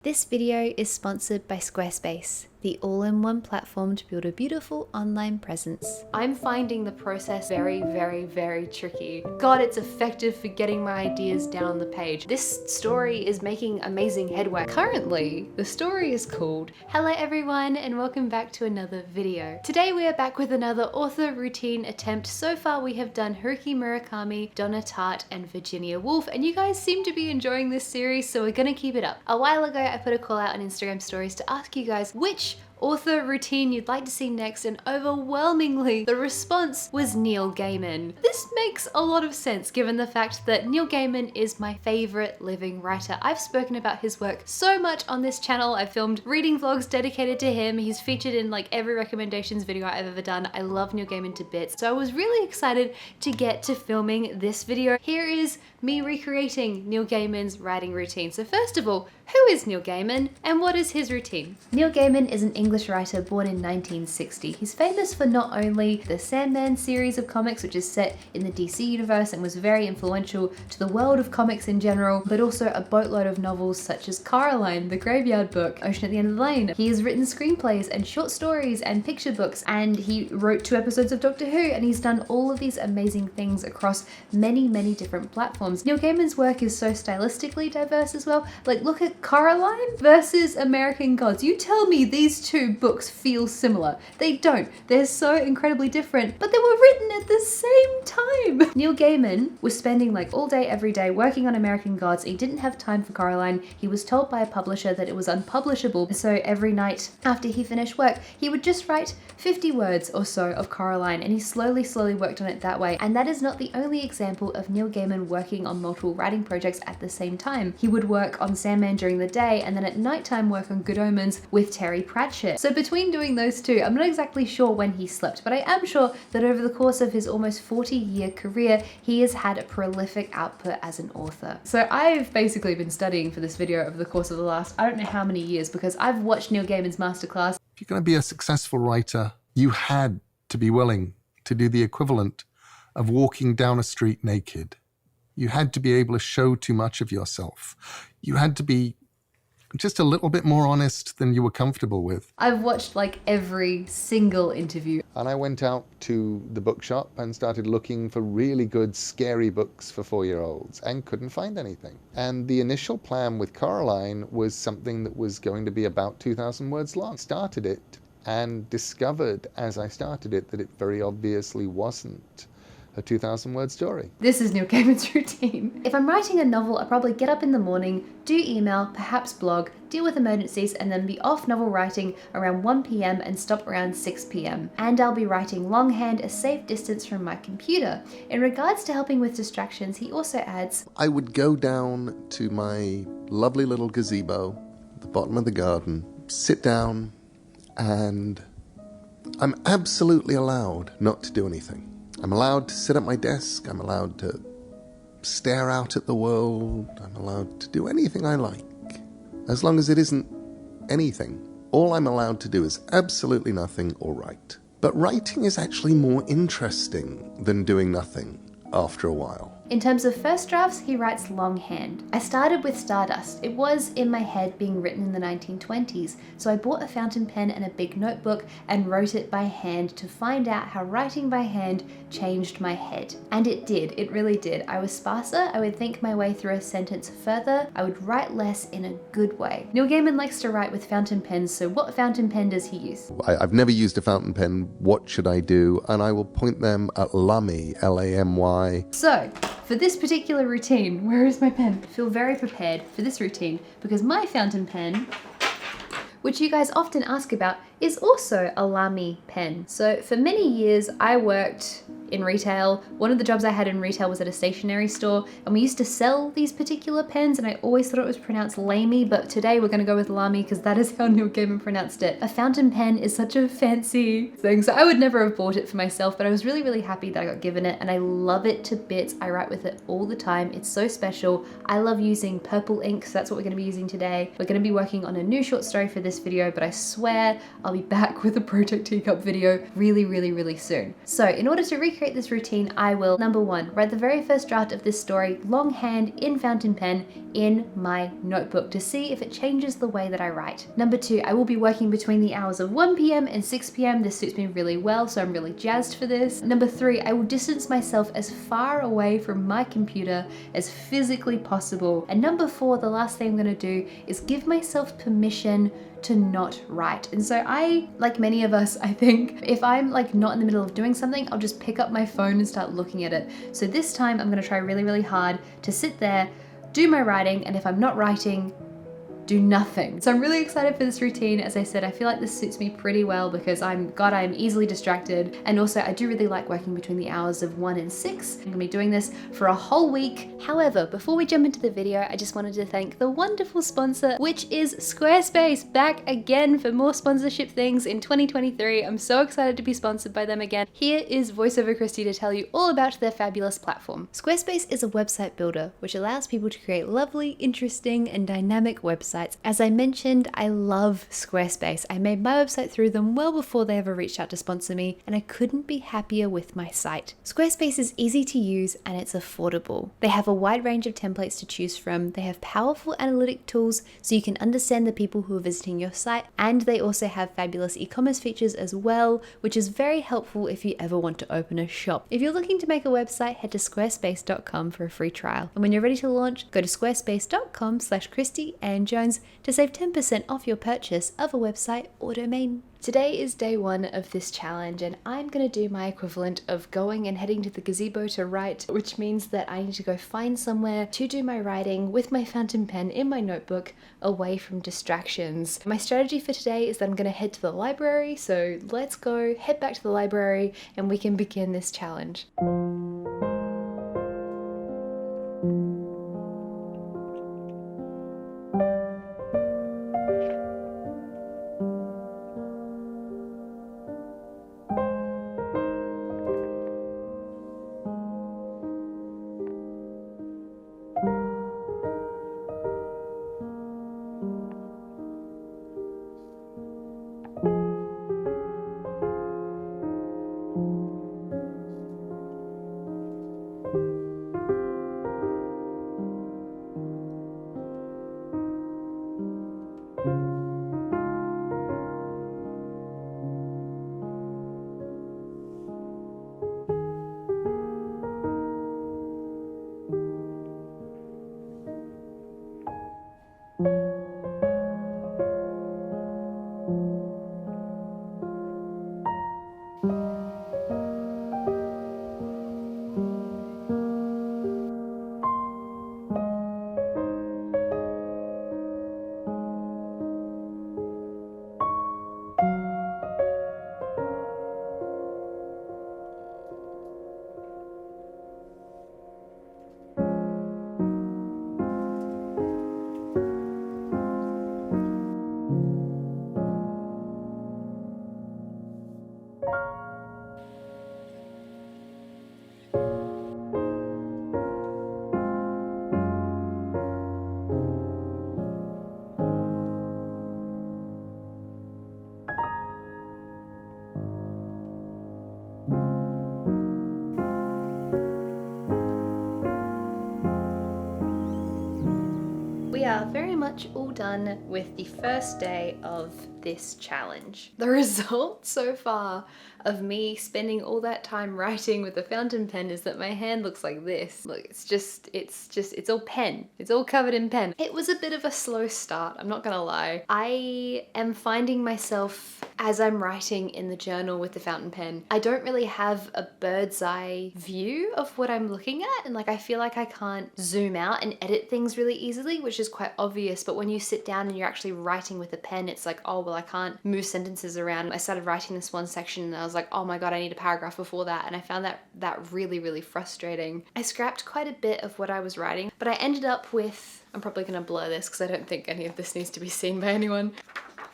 This video is sponsored by Squarespace, the all-in-one platform to build a beautiful online presence. I'm finding the process very tricky. God, it's effective for getting my ideas down the page. This story is making amazing headway. Currently, the story is called Hello everyone and welcome back to another video. Today we are back with another author routine attempt. So far we have done Haruki Murakami, Donna Tartt and Virginia Woolf, and you guys seem to be enjoying this series, so we're gonna keep it up. A while ago I put a call out on Instagram stories to ask you guys which author routine you'd like to see next, and overwhelmingly the response was Neil Gaiman. This makes a lot of sense given the fact that Neil Gaiman is my favorite living writer. I've spoken about his work so much on this channel. I've filmed reading vlogs dedicated to him. He's featured in like every recommendations video I've ever done. I love Neil Gaiman to bits. So I was really excited to get to filming this video. Here is me recreating Neil Gaiman's writing routine. So first of all, who is Neil Gaiman and what is his routine? Neil Gaiman is an English writer born in 1960. He's famous for not only the Sandman series of comics, which is set in the DC universe and was very influential to the world of comics in general, but also a boatload of novels such as Coraline, The Graveyard Book, Ocean at the End of the Lane. He has written screenplays and short stories and picture books, and he wrote 2 episodes of Doctor Who, and he's done all of these amazing things across many different platforms. Neil Gaiman's work is so stylistically diverse as well. Like, look at Coraline versus American Gods. You tell me these 2 books feel similar. They don't. They're so incredibly different, but they were written at the same time. Neil Gaiman was spending like all day, every day working on American Gods. He didn't have time for Coraline. He was told by a publisher that it was unpublishable. So every night after he finished work, he would just write 50 words or so of Coraline, and he slowly worked on it that way. And that is not the only example of Neil Gaiman working on multiple writing projects at the same time. He would work on Sandman during the day and then at nighttime work on Good Omens with Terry Pratchett. So between doing those 2, I'm not exactly sure when he slept, but I am sure that over the course of his almost 40-year career, he has had a prolific output as an author. So I've basically been studying for this video over the course of the last, I don't know how many years, because I've watched Neil Gaiman's masterclass. If you're going to be a successful writer, you had to be willing to do the equivalent of walking down a street naked. You had to be able to show too much of yourself. You had to be just a little bit more honest than you were comfortable with. I've watched like every single interview. And I went out to the bookshop and started looking for really good, scary books for 4-year-olds and couldn't find anything. And the initial plan with Coraline was something that was going to be about 2,000 words long. Started it and discovered as I started it that it very obviously wasn't a 2,000-word story. This is Neil Gaiman's routine. If I'm writing a novel, I'll probably get up in the morning, do email, perhaps blog, deal with emergencies, and then be off novel writing around 1 p.m. and stop around 6 p.m. And I'll be writing longhand, a safe distance from my computer. In regards to helping with distractions, he also adds, I would go down to my lovely little gazebo at the bottom of the garden, sit down, and I'm absolutely allowed not to do anything. I'm allowed to sit at my desk, I'm allowed to stare out at the world, I'm allowed to do anything I like. As long as it isn't anything, all I'm allowed to do is absolutely nothing or write. But writing is actually more interesting than doing nothing after a while. In terms of first drafts, he writes longhand. I started with Stardust. It was in my head being written in the 1920s, so I bought a fountain pen and a big notebook and wrote it by hand to find out how writing by hand changed my head. And it did, it really did. I was sparser, I would think my way through a sentence further, I would write less in a good way. Neil Gaiman likes to write with fountain pens, so what fountain pen does he use? I've never used a fountain pen, what should I do? And I will point them at Lamy, L-A-M-Y. So, for this particular routine, where is my pen? I feel very prepared for this routine because my fountain pen, which you guys often ask about, is also a Lamy pen. So for many years, I worked in retail. One of the jobs I had in retail was at a stationery store, and we used to sell these particular pens, and I always thought it was pronounced Lamy, but today we're gonna go with Lamy because that is how Neil Gaiman pronounced it. A fountain pen is such a fancy thing, so I would never have bought it for myself, but I was really happy that I got given it, and I love it to bits. I write with it all the time. It's so special. I love using purple ink, so that's what we're gonna be using today. We're gonna be working on a new short story for this video, but I swear I'll be back with a Project Teacup video really soon. So in order to recreate create this routine, I will, number one, write the very first draft of this story longhand in fountain pen in my notebook to see if it changes the way that I write. Number two, I will be working between the hours of 1 p.m. and 6 p.m. This suits me really well, so I'm really jazzed for this. Number three, I will distance myself as far away from my computer as physically possible. And number four, the last thing I'm gonna do is give myself permission to not write. And so I, like many of us, I think, if I'm like not in the middle of doing something, I'll just pick up my phone and start looking at it. So this time I'm gonna try really, really hard to sit there, do my writing, and if I'm not writing, do nothing. So I'm really excited for this routine. As I said, I feel like this suits me pretty well because I'm easily distracted. And also I do really like working between the hours of 1 and 6. I'm gonna be doing this for a whole week. However, before we jump into the video, I just wanted to thank the wonderful sponsor, which is Squarespace, back again for more sponsorship things in 2023. I'm so excited to be sponsored by them again. Here is voiceover Christy to tell you all about their fabulous platform. Squarespace is a website builder, which allows people to create lovely, interesting, and dynamic websites. As I mentioned, I love Squarespace. I made my website through them well before they ever reached out to sponsor me, and I couldn't be happier with my site. Squarespace is easy to use and it's affordable. They have a wide range of templates to choose from. They have powerful analytic tools so you can understand the people who are visiting your site, and they also have fabulous e-commerce features as well, which is very helpful if you ever want to open a shop. If you're looking to make a website, head to squarespace.com for a free trial. And when you're ready to launch, go to squarespace.com/Christy and Jones to save 10% off your purchase of a website or domain. Today is day one of this challenge, and I'm going to do my equivalent of going and heading to the gazebo to write, which means that I need to go find somewhere to do my writing with my fountain pen in my notebook away from distractions. My strategy for today is that I'm going to head to the library, so let's go head back to the library and we can begin this challenge. We are very much all done with the first day of this challenge. The result so far of me spending all that time writing with a fountain pen is that my hand looks like this. Look, it's all pen. It's all covered in pen. It was a bit of a slow start, I'm not gonna lie. I am finding myself, as I'm writing in the journal with the fountain pen, I don't really have a bird's eye view of what I'm looking at, and like I feel like I can't zoom out and edit things really easily, which is quite obvious, but when you sit down and you're actually writing with a pen, it's like, oh, well, I can't move sentences around. I started writing this one section and I was like, oh my god, I need a paragraph before that, and I found that really frustrating. I scrapped quite a bit of what I was writing, but I ended up with, I'm probably gonna blur this because I don't think any of this needs to be seen by anyone,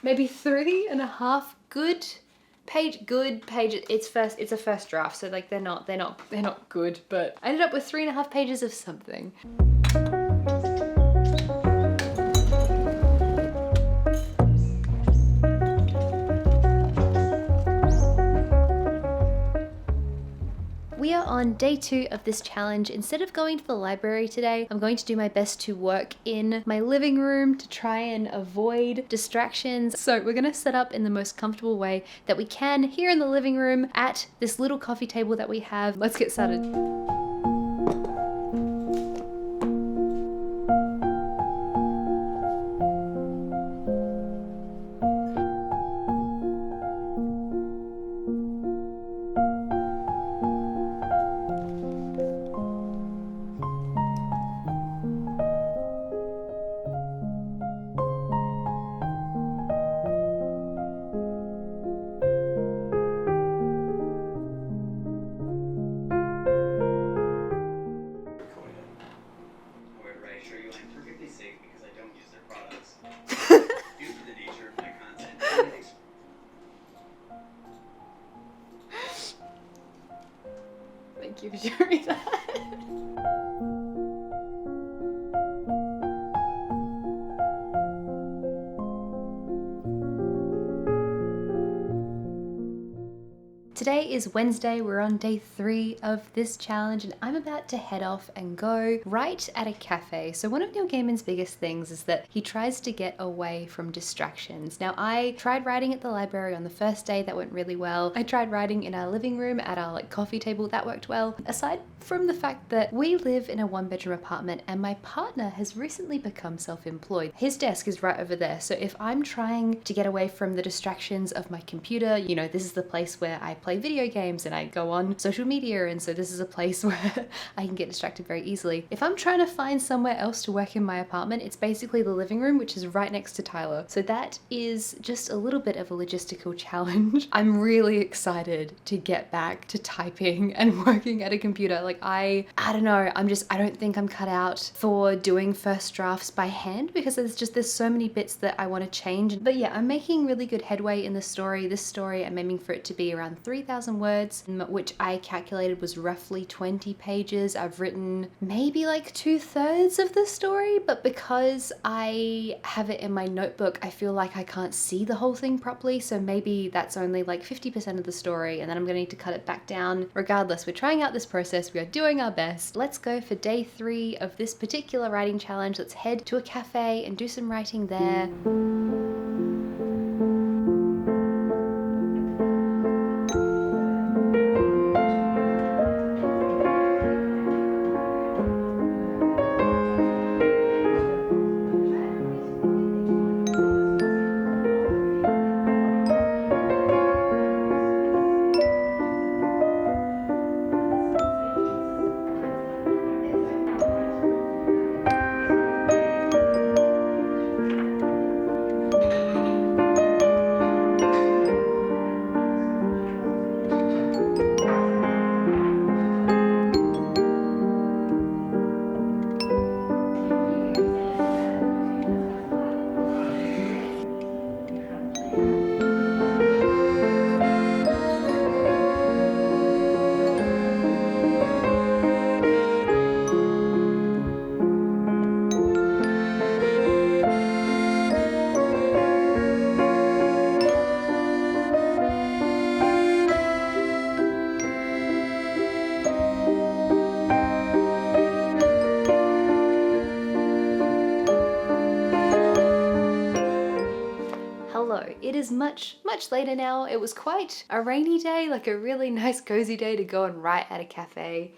maybe 3.5 good pages. It's a first draft, so like they're not good, but I ended up with 3.5 pages of something. on day 2 of this challenge. Instead of going to the library today, I'm going to do my best to work in my living room to try and avoid distractions. So we're gonna set up in the most comfortable way that we can here in the living room at this little coffee table that we have. Let's get started. Thank you for sharing that. Today is Wednesday, we're on day 3 of this challenge, and I'm about to head off and go write at a cafe. So one of Neil Gaiman's biggest things is that he tries to get away from distractions. Now, I tried writing at the library on the first day, that went really well. I tried writing in our living room at our coffee table, that worked well. Aside from the fact that we live in a 1-bedroom apartment and my partner has recently become self-employed. His desk is right over there, so if I'm trying to get away from the distractions of my computer, you know, this is the place where I play video games and I go on social media, and so this is a place where I can get distracted very easily. If I'm trying to find somewhere else to work in my apartment, it's basically the living room, which is right next to Tyler. So that is just a little bit of a logistical challenge. I'm really excited to get back to typing and working at a computer. Like I don't know, I don't think I'm cut out for doing first drafts by hand, because there's so many bits that I want to change. But yeah, I'm making really good headway in the story. This story, I'm aiming for it to be around 3,000 words, which I calculated was roughly 20 pages. I've written maybe like 2/3 of the story, but because I have it in my notebook, I feel like I can't see the whole thing properly, so maybe that's only like 50% of the story, and then I'm gonna need to cut it back down. Regardless, we're trying out this process, we are doing our best. Let's go for day 3 of this particular writing challenge. Let's head to a cafe and do some writing there. It is much later now. It was quite a rainy day, like a really nice cozy day to go and write at a cafe.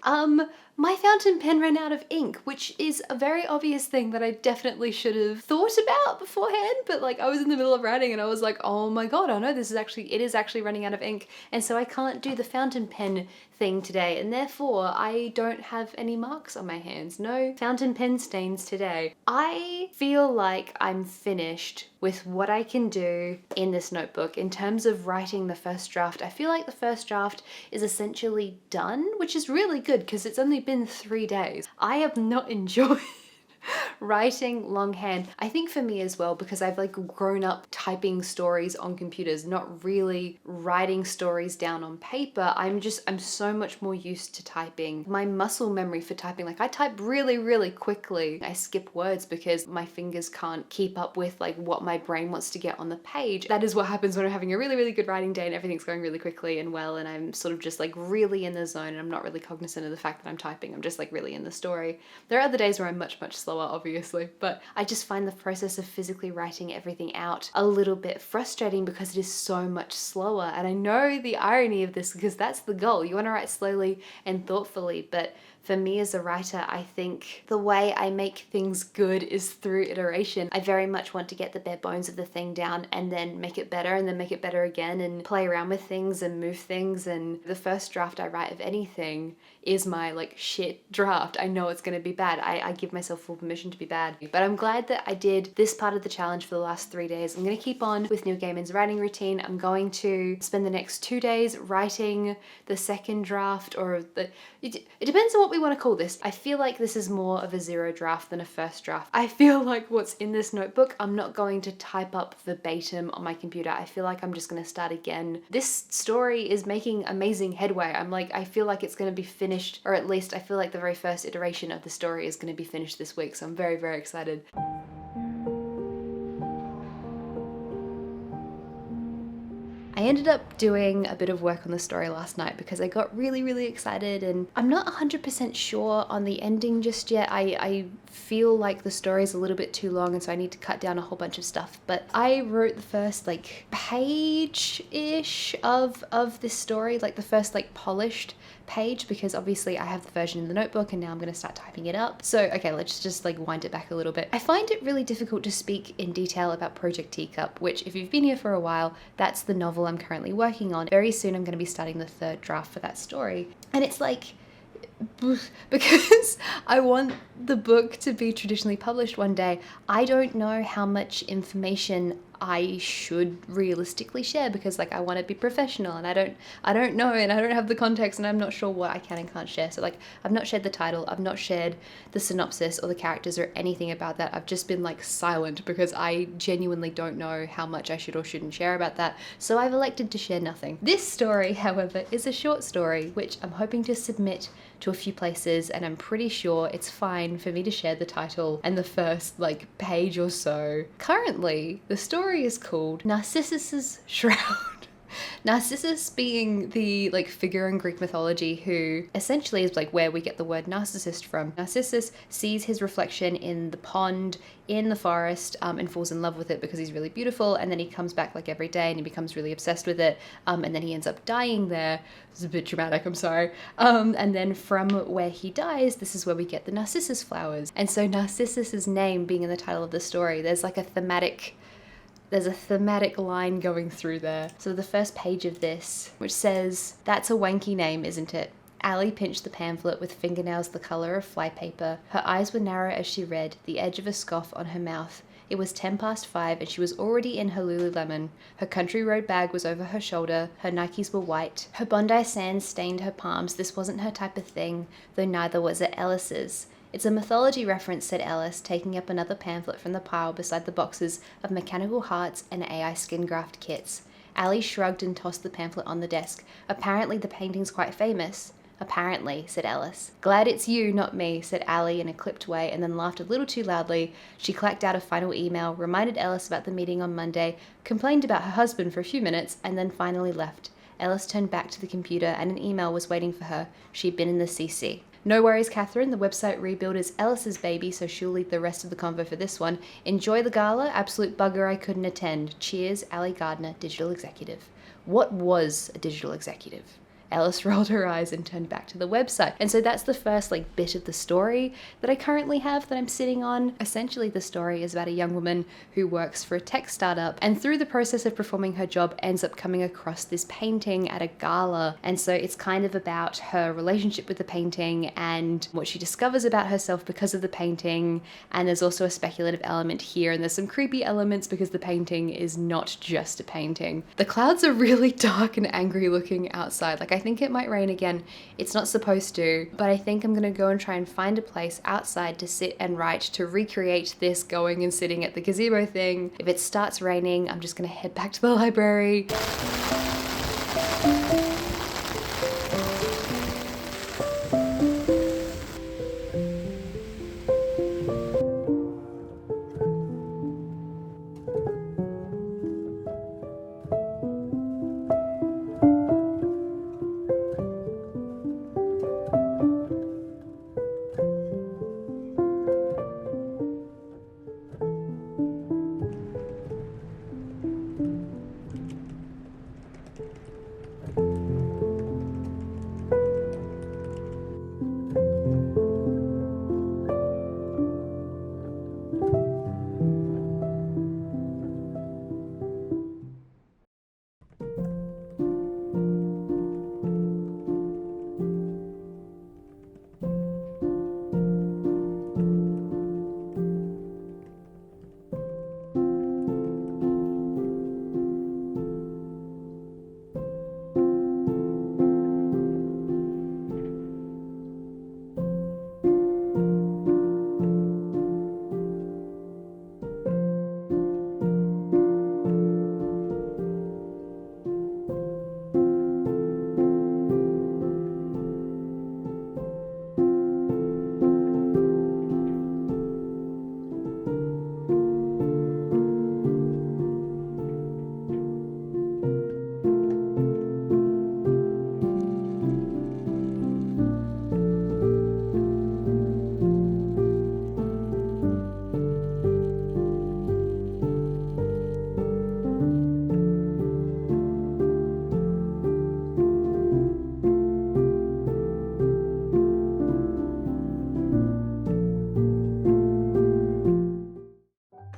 My fountain pen ran out of ink, which is a very obvious thing that I definitely should have thought about beforehand, but like I was in the middle of writing and I was like, oh my god, oh no, it is actually running out of ink, and so I can't do the fountain pen thing today, and therefore I don't have any marks on my hands. No fountain pen stains today. I feel like I'm finished with what I can do in this notebook in terms of writing the first draft. I feel like the first draft is essentially done, which is really good because it's only been 3 days. I have not enjoyed Writing longhand, I think for me as well, because I've like grown up typing stories on computers, not really writing stories down on paper. I'm so much more used to typing. My muscle memory for typing, like I type really, really quickly. I skip words because my fingers can't keep up with like what my brain wants to get on the page. That is what happens when I'm having a really, really good writing day and everything's going really quickly and well, and I'm sort of just like really in the zone and I'm not really cognizant of the fact that I'm typing. I'm just like really in the story. There are other days where I'm much, much slower, obviously, but I just find the process of physically writing everything out a little bit frustrating because it is so much slower. And I know the irony of this because that's the goal. You want to write slowly and thoughtfully, but for me as a writer, I think the way I make things good is through iteration. I very much want to get the bare bones of the thing down and then make it better and then make it better again and play around with things and move things. And the first draft I write of anything is my like shit draft. I know it's going to be bad. I give myself full permission to be bad. But I'm glad that I did this part of the challenge for the last 3 days. I'm going to keep on with Neil Gaiman's writing routine. I'm going to spend the next 2 days writing the second draft, or it depends on what we want to call this. I feel like this is more of a zero draft than a first draft. I feel like what's in this notebook, I'm not going to type up verbatim on my computer. I feel like I'm just going to start again. This story is making amazing headway. I feel like it's going to be finished, or at least I feel like the very first iteration of the story is going to be finished this week. So I'm very, very excited. I ended up doing a bit of work on the story last night because I got really, really excited, and I'm not 100% sure on the ending just yet. I feel like the story is a little bit too long and so I need to cut down a whole bunch of stuff. But I wrote the first like page-ish of this story, like the first like polished page, because obviously I have the version in the notebook and now I'm going to start typing it up. So okay, let's just like wind it back a little bit. I find it really difficult to speak in detail about Project Teacup, which if you've been here for a while, that's the novel I'm currently working on. Very soon I'm going to be starting the third draft for that story. And it's like, because I want the book to be traditionally published one day, I don't know how much information I should realistically share because like I want to be professional and I don't know, and I don't have the context, and I'm not sure what I can and can't share. So like I've not shared the title, I've not shared the synopsis or the characters or anything about that. I've just been like silent because I genuinely don't know how much I should or shouldn't share about that. So I've elected to share nothing. This story, however, is a short story which I'm hoping to submit to a few places, and I'm pretty sure it's fine for me to share the title and the first like page or so. Currently, the story is called Narcissus's Shroud. Narcissus being the like figure in Greek mythology who essentially is like where we get the word narcissist from. Narcissus sees his reflection in the pond in the forest and falls in love with it because he's really beautiful, and then he comes back like every day and he becomes really obsessed with it, and then he ends up dying there. It's a bit dramatic, I'm sorry. And then from where he dies, this is where we get the narcissus flowers. And so Narcissus's name being in the title of the story, there's a thematic line going through there. So the first page of this, which says, "That's a wanky name, isn't it?" Ali pinched the pamphlet with fingernails the colour of flypaper. Her eyes were narrow as she read, the edge of a scoff on her mouth. It was 5:10 and she was already in her Lululemon. Her country road bag was over her shoulder, her Nikes were white. Her Bondi sands stained her palms. This wasn't her type of thing, though neither was it Ellis's. "It's a mythology reference," said Ellis, taking up another pamphlet from the pile beside the boxes of mechanical hearts and AI skin graft kits. Ali shrugged and tossed the pamphlet on the desk. "Apparently the painting's quite famous." "Apparently," said Ellis. "Glad it's you, not me," said Ali in a clipped way, and then laughed a little too loudly. She clacked out a final email, reminded Ellis about the meeting on Monday, complained about her husband for a few minutes, and then finally left. Ellis turned back to the computer and an email was waiting for her. She'd been in the CC. "No worries, Catherine. The website rebuild is Ellis's baby, so she'll lead the rest of the convo for this one. Enjoy the gala. Absolute bugger I couldn't attend. Cheers, Ali Gardner, digital executive." What was a digital executive? Ellis rolled her eyes and turned back to the website. And so that's the first bit of the story that I currently have that I'm sitting on. Essentially, the story is about a young woman who works for a tech startup, and through the process of performing her job ends up coming across this painting at a gala. And so it's kind of about her relationship with the painting and what she discovers about herself because of the painting. And there's also a speculative element here, and there's some creepy elements because the painting is not just a painting. The clouds are really dark and angry looking outside. I think it might rain again. It's not supposed to, but I think I'm gonna go and try and find a place outside to sit and write, to recreate this going and sitting at the gazebo thing. If it starts raining, I'm just gonna head back to the library.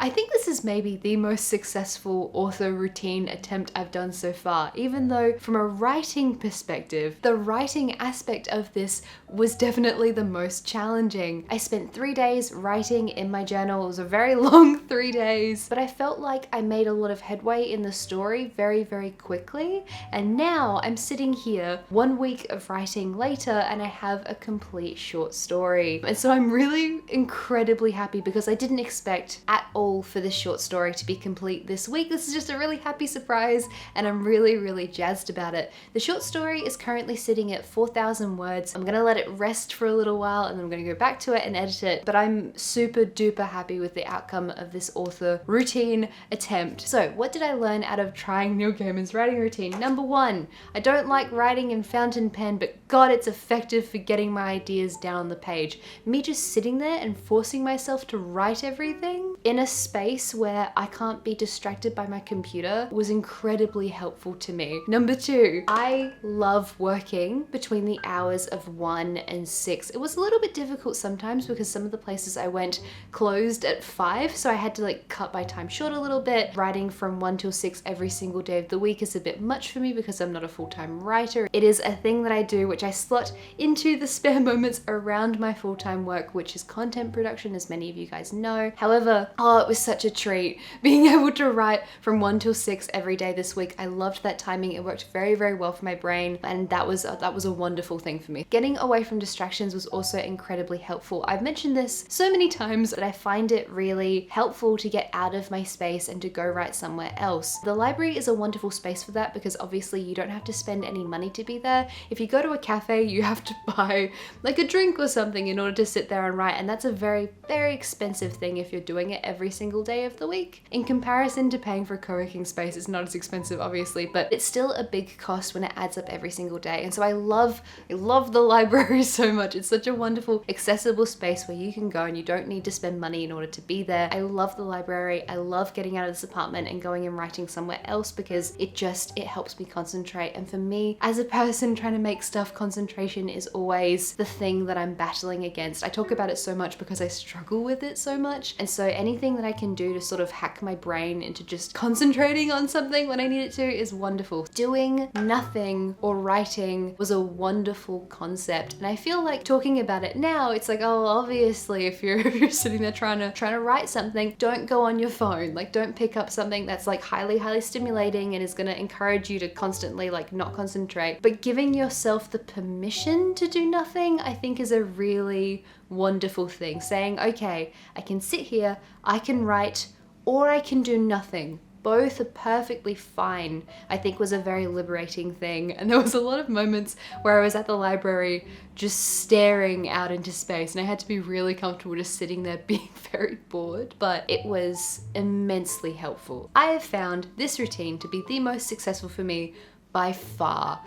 I think this is maybe the most successful author routine attempt I've done so far, even though from a writing perspective, the writing aspect of this was definitely the most challenging. I spent 3 days writing in my journal. It was a very long 3 days, but I felt like I made a lot of headway in the story very, very quickly. And now I'm sitting here 1 week of writing later and I have a complete short story. And so I'm really incredibly happy because I didn't expect at all for this short story to be complete this week. This is just a really happy surprise and I'm really, really jazzed about it. The short story is currently sitting at 4,000 words. I'm gonna let it rest for a little while and then I'm gonna go back to it and edit it, but I'm super duper happy with the outcome of this author routine attempt. So what did I learn out of trying Neil Gaiman's writing routine? Number 1, I don't like writing in fountain pen, but God, it's effective for getting my ideas down on the page. Me just sitting there and forcing myself to write everything in a space where I can't be distracted by my computer was incredibly helpful to me. Number 2, I love working between the hours of 1 and 6. It was a little bit difficult sometimes because some of the places I went closed at 5, so I had to like cut my time short a little bit. Writing from 1 till 6 every single day of the week is a bit much for me because I'm not a full-time writer. It is a thing that I do which I slot into the spare moments around my full-time work, which is content production, as many of you guys know. However, it was such a treat being able to write from 1 till 6 every day this week. I loved that timing. It worked very, very well for my brain, and that was a wonderful thing for me. Getting away from distractions was also incredibly helpful. I've mentioned this so many times that I find it really helpful to get out of my space and to go write somewhere else. The library is a wonderful space for that because obviously you don't have to spend any money to be there. If you go to a cafe, you have to buy like a drink or something in order to sit there and write, and that's a very, very expensive thing if you're doing it every single day of the week. In comparison to paying for a co-working space, it's not as expensive obviously, but it's still a big cost when it adds up every single day. And so I love the library so much. It's such a wonderful, accessible space where you can go and you don't need to spend money in order to be there. I love the library. I love getting out of this apartment and going and writing somewhere else because it helps me concentrate. And for me, as a person trying to make stuff, concentration is always the thing that I'm battling against. I talk about it so much because I struggle with it so much. And so anything that I can do to sort of hack my brain into just concentrating on something when I need it to is wonderful. Doing nothing or writing was a wonderful concept, and I feel like talking about it now, it's like, oh, obviously if you're sitting there trying to write something, don't go on your phone. Like, don't pick up something that's like highly stimulating and is going to encourage you to constantly like not concentrate. But giving yourself the permission to do nothing, I think, is a really wonderful thing. Saying, okay, I can sit here, I can write, or I can do nothing. Both are perfectly fine, I think, was a very liberating thing. And there was a lot of moments where I was at the library just staring out into space, and I had to be really comfortable just sitting there being very bored, but it was immensely helpful. I have found this routine to be the most successful for me by far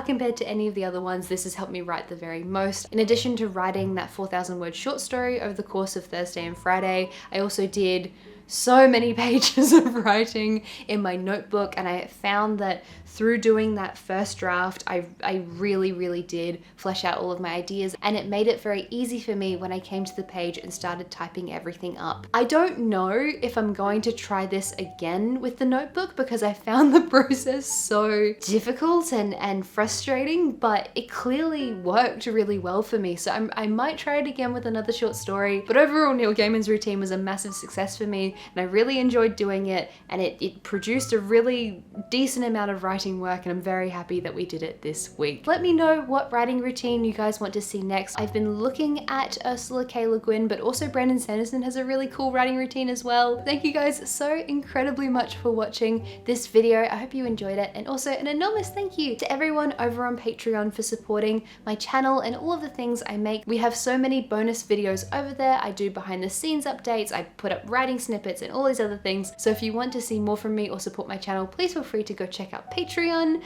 compared to any of the other ones. This has helped me write the very most. In addition to writing that 4,000 word short story over the course of Thursday and Friday, I also did so many pages of writing in my notebook, and I found that through doing that first draft, I really did flesh out all of my ideas, and it made it very easy for me when I came to the page and started typing everything up. I don't know if I'm going to try this again with the notebook because I found the process so difficult and frustrating, but it clearly worked really well for me. So I might try it again with another short story, but overall Neil Gaiman's routine was a massive success for me, and I really enjoyed doing it, and it produced a really decent amount of writing work, and I'm very happy that we did it this week. Let me know what writing routine you guys want to see next. I've been looking at Ursula K. Le Guin, but also Brandon Sanderson has a really cool writing routine as well. Thank you guys so incredibly much for watching this video. I hope you enjoyed it, and also an enormous thank you to everyone over on Patreon for supporting my channel and all of the things I make. We have so many bonus videos over there. I do behind the scenes updates, I put up writing snippets and all these other things. So if you want to see more from me or support my channel, please feel free to go check out Patreon.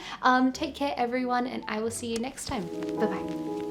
Take care everyone, and I will see you next time. Bye bye.